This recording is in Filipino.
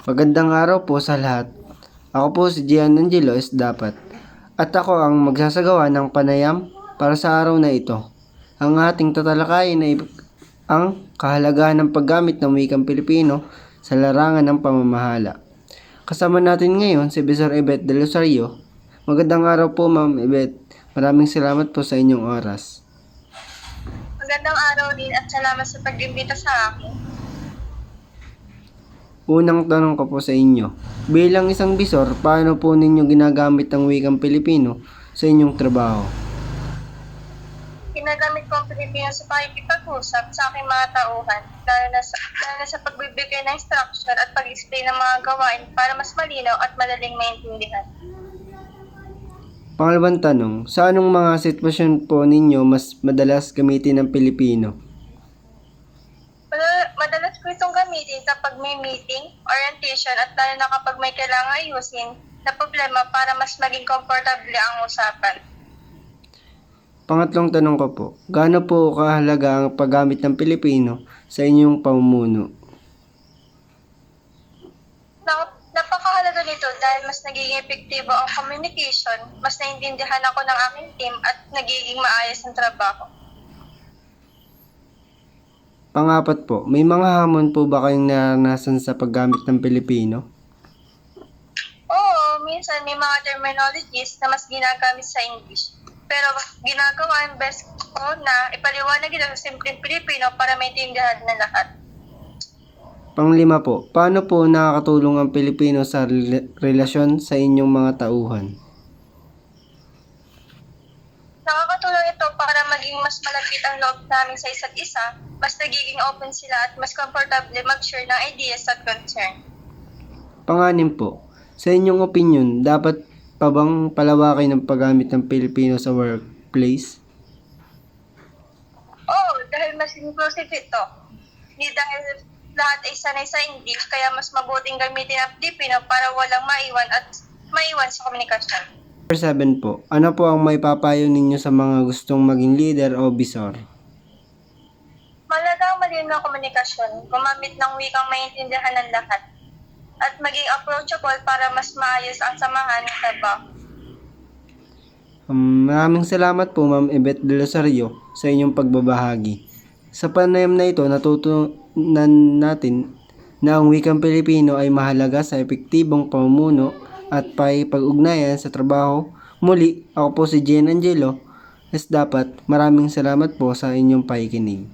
Magandang araw po sa lahat. Ako po si Gian Angelo S. Dapat at ako ang magsasagawa ng panayam para sa araw na ito. Ang ating tatalakayin ay ang kahalagahan ng paggamit ng wikang Pilipino sa larangan ng pamamahala. Kasama natin ngayon si Bisor Yvette De Rosario. Magandang araw po, Ma'am Yvette. Maraming salamat po sa inyong oras. Magandang araw din at salamat sa pag-imbita sa akin. Unang tanong ko po sa inyo, bilang isang bisor, paano po ninyo ginagamit ang wikang Pilipino sa inyong trabaho? Ginagamit ko ang Pilipino sa pakikipag-usap sa aking mga tauhan, lalo na sa pagbibigay ng instruction at pag-explain ng mga gawain para mas malinaw at madaling maintindihan. Pangalawang tanong, sa anong mga sitwasyon po ninyo mas madalas gamitin ang Pilipino? Madalas ko itong gamitin kapag may meeting, orientation at lalo na kapag may kailangang ayusin na problema para mas maging komportable ang usapan. Pangatlong tanong ko po, gaano po kahalaga ang paggamit ng Pilipino sa inyong pamumuno? Napakahalaga nito dahil mas nagiging epektibo ang communication, mas naiintindihan ako ng aking team at nagiging maayos ang trabaho. Pangapat po, may mga hamon po ba kayong naranasan sa paggamit ng Pilipino? Oo, minsan may mga terminologies na mas ginagamit sa English. Pero ginagawa ang best ko na ipaliwanag ito sa simpleng Pilipino para maintindihan na lahat. Panglima po, paano po nakakatulong ang Pilipino sa relasyon sa inyong mga tauhan? Nakakatulong ito para maging mas malapit ang loob namin sa isa't isa, mas nagiging open sila at mas comfortable mag-share ng ideas at concern. Panganim po, sa inyong opinion, dapat pa bang palawakin ang paggamit ng Pilipino sa workplace? Oo, dahil mas inclusive ito. Hindi dahil lahat ay sanay sa English, kaya mas mabuting gamitin ang Pilipino para walang maiwan sa komunikasyon. Number 7 po, ano po ang may papayo ninyo sa mga gustong maging leader o bisor? Mahalaga ang malinaw na komunikasyon, gumamit ng wikang maintindihan ng lahat, at maging approachable para mas maayos ang samahan ng trabaho. Maraming salamat po, Ma'am Yvette De Rosario, sa inyong pagbabahagi. Sa panayam na ito, natutunan natin na ang wikang Pilipino ay mahalaga sa epektibong pamumuno at pakikipag-ugnayan sa trabaho. Muli, ako po si Gian Angelo S. Dapat. Maraming salamat po sa inyong pakikinig.